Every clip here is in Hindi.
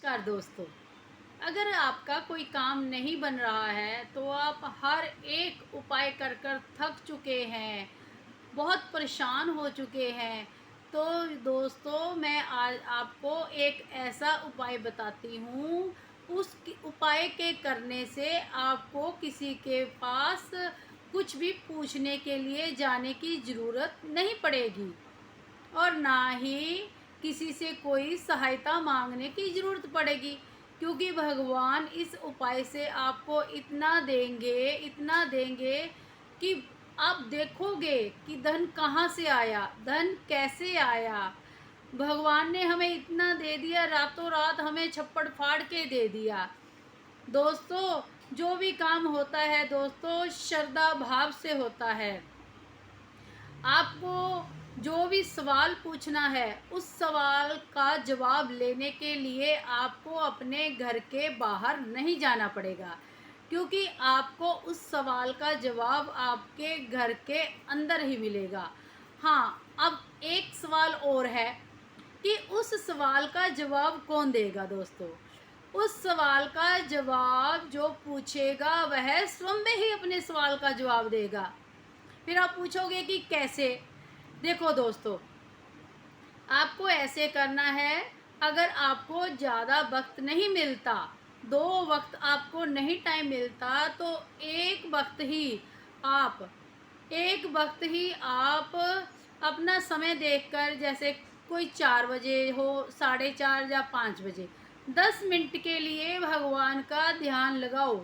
नमस्कार दोस्तों। अगर आपका कोई काम नहीं बन रहा है तो आप हर एक उपाय कर कर थक चुके हैं, बहुत परेशान हो चुके हैं। तो दोस्तों, मैं आज आपको एक ऐसा उपाय बताती हूँ। उस उपाय के करने से आपको किसी के पास कुछ भी पूछने के लिए जाने की ज़रूरत नहीं पड़ेगी और ना ही किसी से कोई सहायता मांगने की ज़रूरत पड़ेगी, क्योंकि भगवान इस उपाय से आपको इतना देंगे कि आप देखोगे कि धन कहाँ से आया, धन कैसे आया। भगवान ने हमें इतना दे दिया, रातों रात हमें छप्पड़ फाड़ के दे दिया। दोस्तों, जो भी काम होता है दोस्तों, श्रद्धा भाव से होता है। आपको जो भी सवाल पूछना है उस सवाल का जवाब लेने के लिए आपको अपने घर के बाहर नहीं जाना पड़ेगा, क्योंकि आपको उस सवाल का जवाब आपके घर के अंदर ही मिलेगा। हाँ, अब एक सवाल और है कि उस सवाल का जवाब कौन देगा दोस्तों। उस सवाल का जवाब जो पूछेगा वह स्वयं ही अपने सवाल का जवाब देगा। फिर आप पूछोगे कि कैसे। देखो दोस्तों, आपको ऐसे करना है। अगर आपको ज़्यादा वक्त नहीं मिलता, 2 वक्त आपको नहीं टाइम मिलता, तो आप एक वक्त ही आप अपना समय देखकर, जैसे कोई 4 बजे हो, 4:30 या 5 बजे, 10 मिनट के लिए भगवान का ध्यान लगाओ।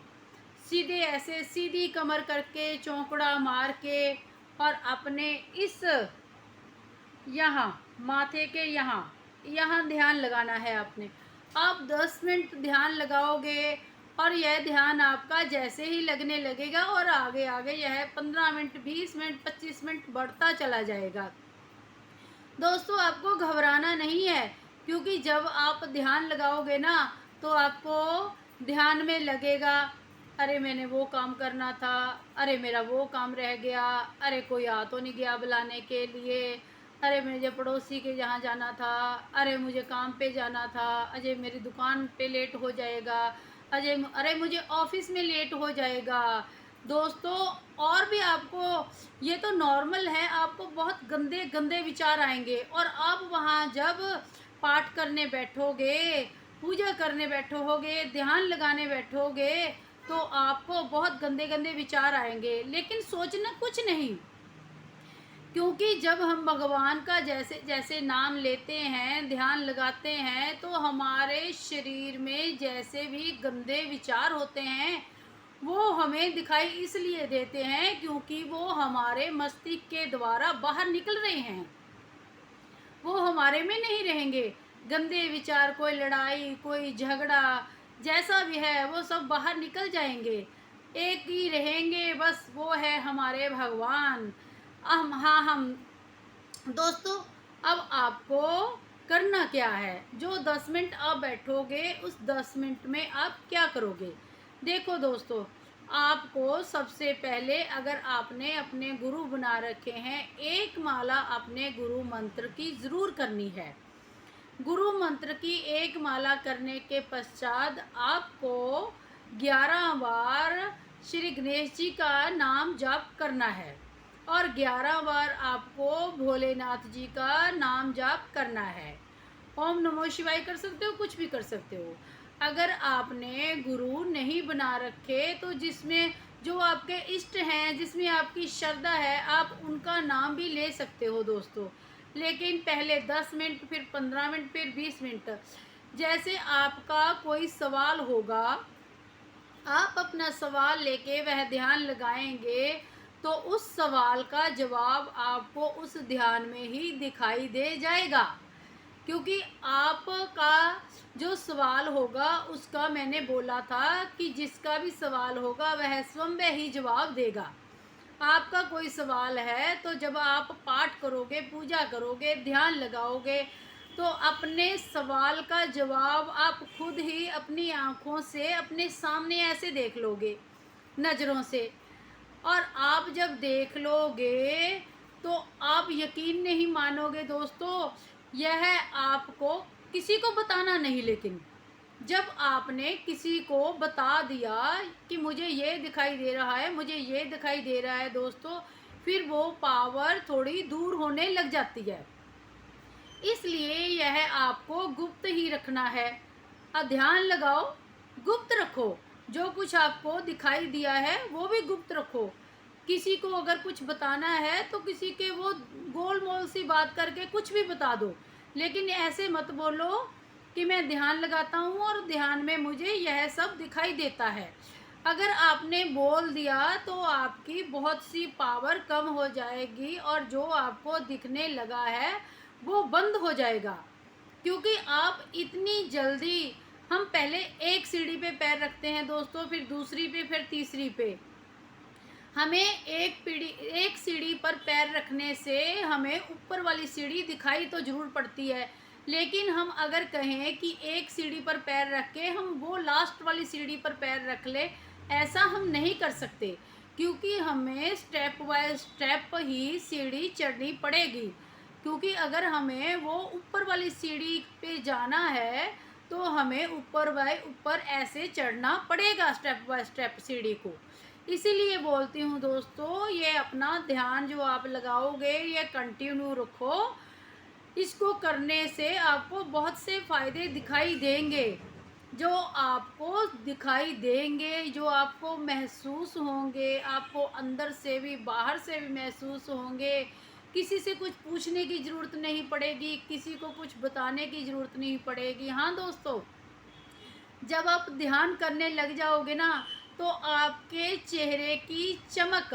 सीधे ऐसे सीधी कमर करके चौकड़ा मार के, और अपने इस यहाँ माथे के यहाँ यहाँ ध्यान लगाना है आपने। आप 10 मिनट ध्यान लगाओगे और यह ध्यान आपका जैसे ही लगने लगेगा और आगे आगे यह 15 मिनट, 20 मिनट, 25 मिनट बढ़ता चला जाएगा। दोस्तों, आपको घबराना नहीं है, क्योंकि जब आप ध्यान लगाओगे ना, तो आपको ध्यान में लगेगा, अरे मैंने वो काम करना था, अरे मेरा वो काम रह गया, अरे कोई आ तो नहीं गया बुलाने के लिए, अरे मुझे पड़ोसी के यहाँ जाना था, अरे मुझे काम पे जाना था, अजय मेरी दुकान पे लेट हो जाएगा, अरे मुझे ऑफिस में लेट हो जाएगा। दोस्तों, और भी आपको, ये तो नॉर्मल है, आपको बहुत गंदे गंदे विचार आएंगे, और आप वहाँ जब पाठ करने बैठोगे, पूजा करने बैठोगे, ध्यान लगाने बैठोगे, तो आपको बहुत गंदे गंदे विचार आएंगे, लेकिन सोचना कुछ नहीं। क्योंकि जब हम भगवान का जैसे जैसे नाम लेते हैं, ध्यान लगाते हैं, तो हमारे शरीर में जैसे भी गंदे विचार होते हैं वो हमें दिखाई इसलिए देते हैं क्योंकि वो हमारे मस्तिष्क के द्वारा बाहर निकल रहे हैं, वो हमारे में नहीं रहेंगे। गंदे विचार, कोई लड़ाई, कोई झगड़ा, जैसा भी है वो सब बाहर निकल जाएंगे। एक ही रहेंगे बस, वो है हमारे भगवान। हम दोस्तों, अब आपको करना क्या है। जो 10 मिनट आप बैठोगे, उस 10 मिनट में आप क्या करोगे। देखो दोस्तों, आपको सबसे पहले, अगर आपने अपने गुरु बना रखे हैं, एक माला अपने गुरु मंत्र की ज़रूर करनी है। गुरु मंत्र की एक माला करने के पश्चात आपको 11 बार श्री गणेश जी का नाम जाप करना है, और 11 बार आपको भोलेनाथ जी का नाम जाप करना है। ओम नमो शिवाय कर सकते हो, कुछ भी कर सकते हो। अगर आपने गुरु नहीं बना रखे, तो जिसमें जो आपके इष्ट हैं, जिसमें आपकी श्रद्धा है, आप उनका नाम भी ले सकते हो दोस्तों। लेकिन पहले 10 मिनट, फिर 15 मिनट, फिर 20 मिनट, जैसे आपका कोई सवाल होगा, आप अपना सवाल लेके वह ध्यान लगाएंगे, तो उस सवाल का जवाब आपको उस ध्यान में ही दिखाई दे जाएगा। क्योंकि आपका जो सवाल होगा, उसका मैंने बोला था कि जिसका भी सवाल होगा वह स्वयं ही जवाब देगा। आपका कोई सवाल है, तो जब आप पाठ करोगे, पूजा करोगे, ध्यान लगाओगे, तो अपने सवाल का जवाब आप खुद ही अपनी आँखों से अपने सामने ऐसे देख लोगे, नज़रों से। और आप जब देख लोगे, तो आप यकीन नहीं मानोगे दोस्तों, यह आपको किसी को बताना नहीं, लेकिन जब आपने किसी को बता दिया कि मुझे ये दिखाई दे रहा है, मुझे ये दिखाई दे रहा है दोस्तों, फिर वो पावर थोड़ी दूर होने लग जाती है। इसलिए यह आपको गुप्त ही रखना है। ध्यान लगाओ, गुप्त रखो। जो कुछ आपको दिखाई दिया है वो भी गुप्त रखो। किसी को अगर कुछ बताना है तो किसी के वो गोल मोल सी बात करके कुछ भी बता दो, लेकिन ऐसे मत बोलो कि मैं ध्यान लगाता हूँ और ध्यान में मुझे यह सब दिखाई देता है। अगर आपने बोल दिया तो आपकी बहुत सी पावर कम हो जाएगी और जो आपको दिखने लगा है वो बंद हो जाएगा। क्योंकि आप इतनी जल्दी, हम पहले एक सीढ़ी पे पैर रखते हैं दोस्तों, फिर दूसरी पे, फिर तीसरी पे। हमें एक सीढ़ी पर पैर रखने से हमें ऊपर वाली सीढ़ी दिखाई तो जरूर पड़ती है, लेकिन हम अगर कहें कि एक सीढ़ी पर पैर रख के हम वो लास्ट वाली सीढ़ी पर पैर रख ले, ऐसा हम नहीं कर सकते, क्योंकि हमें स्टेप बाय स्टेप ही सीढ़ी चढ़नी पड़ेगी। क्योंकि अगर हमें वो ऊपर वाली सीढ़ी पे जाना है तो हमें ऊपर बाय ऊपर ऐसे चढ़ना पड़ेगा, स्टेप बाय स्टेप सीढ़ी को। इसीलिए बोलती हूँ दोस्तों, ये अपना ध्यान जो आप लगाओगे ये कंटिन्यू रखो। इसको करने से आपको बहुत से फ़ायदे दिखाई देंगे। जो आपको दिखाई देंगे, जो आपको महसूस होंगे, आपको अंदर से भी बाहर से भी महसूस होंगे। किसी से कुछ पूछने की ज़रूरत नहीं पड़ेगी, किसी को कुछ बताने की ज़रूरत नहीं पड़ेगी। हाँ दोस्तों, जब आप ध्यान करने लग जाओगे ना, तो आपके चेहरे की चमक